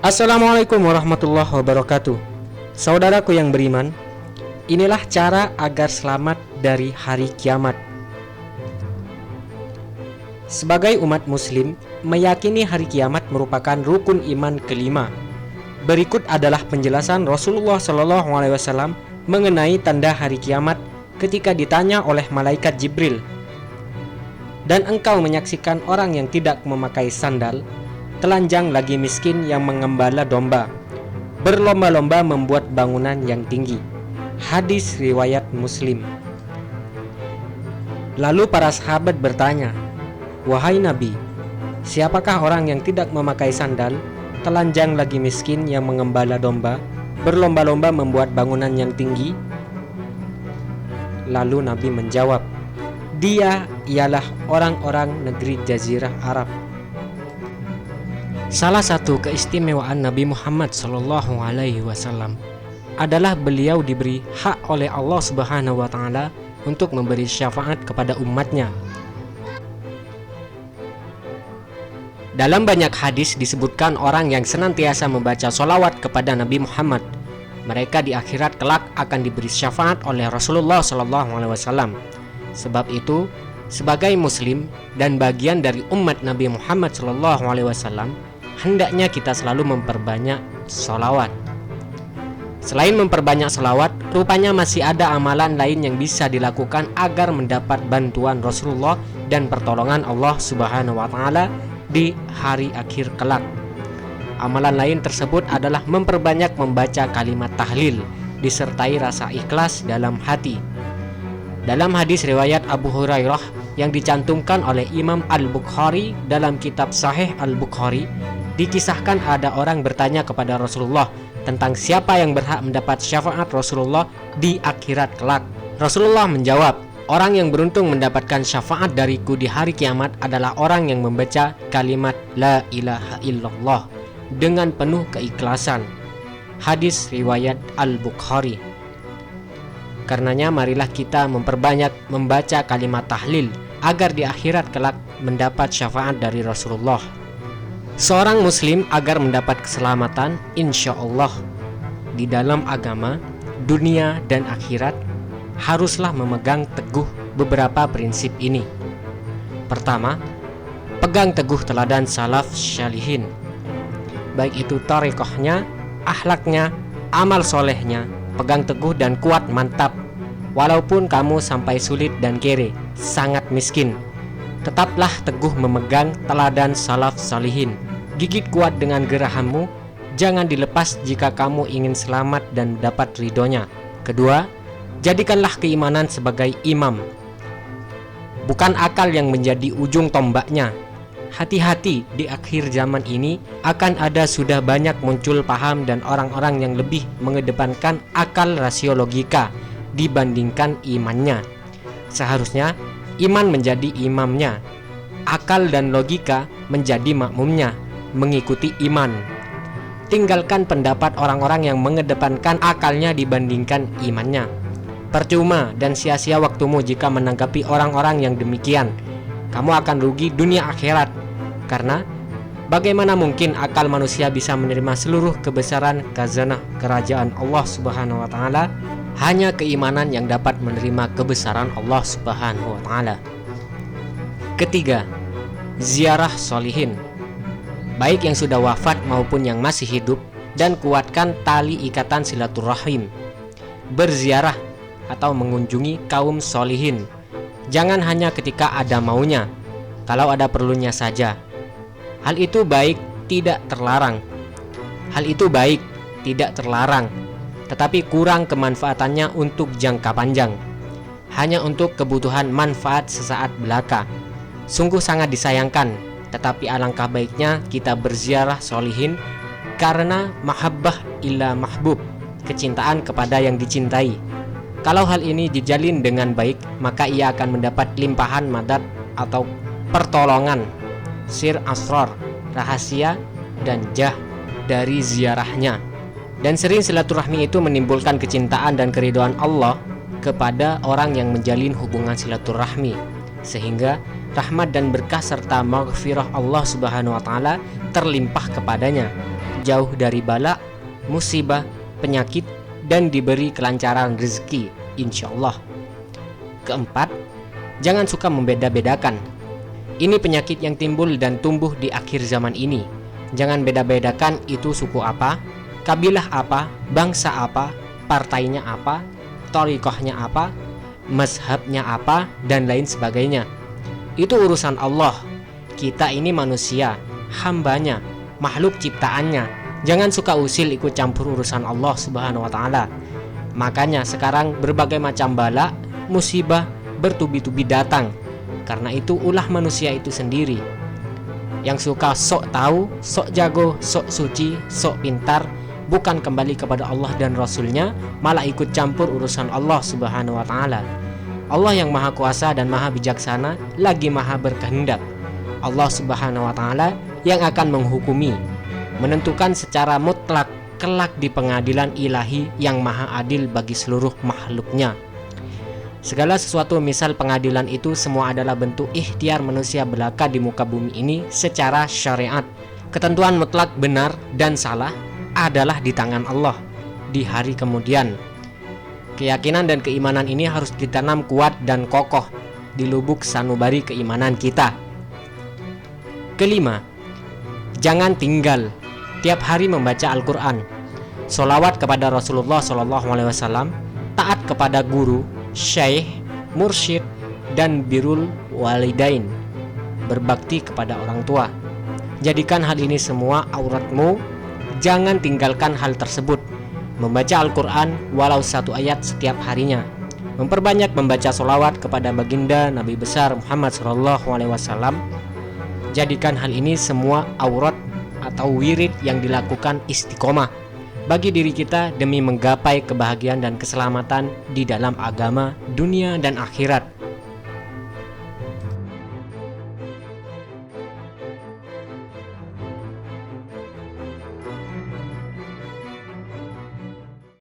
Assalamualaikum warahmatullahi wabarakatuh. Saudaraku yang beriman, inilah cara agar selamat dari hari kiamat. Sebagai umat muslim, meyakini hari kiamat merupakan rukun iman kelima. Berikut adalah penjelasan Rasulullah SAW mengenai tanda hari kiamat ketika ditanya oleh malaikat Jibril. Dan engkau menyaksikan orang yang tidak memakai sandal, telanjang lagi miskin yang mengembala domba, berlomba-lomba membuat bangunan yang tinggi. Hadis riwayat Muslim. Lalu para sahabat bertanya, "Wahai Nabi, siapakah orang yang tidak memakai sandal, telanjang lagi miskin yang mengembala domba, berlomba-lomba membuat bangunan yang tinggi?" Lalu Nabi menjawab, "Dia ialah orang-orang negeri Jazirah Arab." Salah satu keistimewaan Nabi Muhammad SAW adalah beliau diberi hak oleh Allah Subhanahu wa Ta'ala untuk memberi syafaat kepada umatnya. Dalam banyak hadis disebutkan orang yang senantiasa membaca sholawat kepada Nabi Muhammad, mereka di akhirat kelak akan diberi syafaat oleh Rasulullah SAW. Sebab itu, sebagai muslim dan bagian dari umat Nabi Muhammad SAW, hendaknya kita selalu memperbanyak sholawat. Selain memperbanyak sholawat, rupanya masih ada amalan lain yang bisa dilakukan agar mendapat bantuan Rasulullah dan pertolongan Allah Subhanahu wa Ta'ala di hari akhir kelak. Amalan lain tersebut adalah memperbanyak membaca kalimat tahlil disertai rasa ikhlas dalam hati. Dalam hadis riwayat Abu Hurairah yang dicantumkan oleh Imam Al-Bukhari dalam kitab Sahih Al-Bukhari, dikisahkan ada orang bertanya kepada Rasulullah tentang siapa yang berhak mendapat syafaat Rasulullah di akhirat kelak. Rasulullah menjawab, "Orang yang beruntung mendapatkan syafaat dariku di hari kiamat adalah orang yang membaca kalimat La ilaha illallah dengan penuh keikhlasan." Hadis riwayat Al-Bukhari. Karenanya marilah kita memperbanyak membaca kalimat tahlil agar di akhirat kelak mendapat syafaat dari Rasulullah. Seorang muslim agar mendapat keselamatan insya Allah di dalam agama, dunia dan akhirat haruslah memegang teguh beberapa prinsip ini. Pertama, pegang teguh teladan salaf syalihin, baik itu thariqahnya, akhlaknya, amal solehnya. Pegang teguh dan kuat mantap. Walaupun kamu sampai sulit dan kere, sangat miskin, tetaplah teguh memegang teladan salaf salihin. Gigit kuat dengan gerahammu, jangan dilepas jika kamu ingin selamat dan dapat ridhonya. Kedua, jadikanlah keimanan sebagai imam, bukan akal yang menjadi ujung tombaknya. Hati-hati, di akhir zaman ini akan ada sudah banyak muncul paham dan orang-orang yang lebih mengedepankan akal rasio logika dibandingkan imannya. Seharusnya iman menjadi imamnya, akal dan logika menjadi makmumnya, mengikuti iman. Tinggalkan pendapat orang-orang yang mengedepankan akalnya dibandingkan imannya. Percuma dan sia-sia waktumu jika menanggapi orang-orang yang demikian. Kamu akan rugi dunia akhirat, karena bagaimana mungkin akal manusia bisa menerima seluruh kebesaran khazanah kerajaan Allah Subhanahu wa Ta'ala? Hanya keimanan yang dapat menerima kebesaran Allah Subhanahu wa Ta'ala. Ketiga, ziarah solihin, baik yang sudah wafat maupun yang masih hidup, dan kuatkan tali ikatan silaturahim. Berziarah atau mengunjungi kaum solihin, jangan hanya ketika ada maunya, kalau ada perlunya saja. Hal itu baik, tidak terlarang. Tetapi kurang kemanfaatannya untuk jangka panjang, hanya untuk kebutuhan manfaat sesaat belaka. Sungguh sangat disayangkan, tetapi alangkah baiknya kita berziarah solihin karena mahabbah illa mahbub, kecintaan kepada yang dicintai. Kalau hal ini dijalin dengan baik, maka ia akan mendapat limpahan madad atau pertolongan, sir asrar, rahasia, dan jah dari ziarahnya. Dan sering silaturahmi itu menimbulkan kecintaan dan keridhaan Allah kepada orang yang menjalin hubungan silaturahmi, sehingga rahmat dan berkah serta maghfirah Allah Subhanahu wa Ta'ala terlimpah kepadanya. terjauh dari bala, musibah, penyakit, dan diberi kelancaran rezeki, insya Allah. Keempat, jangan suka membeda-bedakan. Ini penyakit yang timbul dan tumbuh di akhir zaman ini. Jangan beda-bedakan itu suku apa, kabilah apa, bangsa apa, partainya apa, thariqahnya apa, mazhabnya apa, dan lain sebagainya. Itu urusan Allah. Kita ini manusia, hambanya, makhluk ciptaannya. Jangan suka usil ikut campur urusan Allah Subhanahu wa ta'ala. Makanya sekarang berbagai macam bala, musibah bertubi-tubi datang. Karena itu ulah manusia itu sendiri yang suka sok tahu, sok jago, sok suci, sok pintar, bukan kembali kepada Allah dan Rasulnya, malah ikut campur urusan Allah Subhanahu wa ta'ala. Allah yang maha kuasa dan maha bijaksana, lagi maha berkehendak. Allah Subhanahu wa ta'ala yang akan menghukumi, menentukan secara mutlak kelak di pengadilan ilahi yang maha adil bagi seluruh makhluknya. Segala sesuatu misal pengadilan itu semua adalah bentuk ikhtiar manusia belaka di muka bumi ini secara syariat. Ketentuan mutlak benar dan salah adalah di tangan Allah di hari kemudian. Keyakinan dan keimanan ini harus ditanam kuat dan kokoh di lubuk sanubari keimanan kita. Kelima, jangan tinggal tiap hari membaca Al-Quran, sholawat kepada Rasulullah SAW, taat kepada guru, syekh, mursyid, dan birrul walidain, berbakti kepada orang tua. Jadikan hal ini semua auratmu. Jangan tinggalkan hal tersebut. Membaca Al-Quran walau 1 ayat setiap harinya. Memperbanyak membaca sholawat kepada baginda Nabi besar Muhammad SAW. Jadikan hal ini semua aurat atau wirid yang dilakukan istiqomah bagi diri kita demi menggapai kebahagiaan dan keselamatan di dalam agama, dunia, dan akhirat.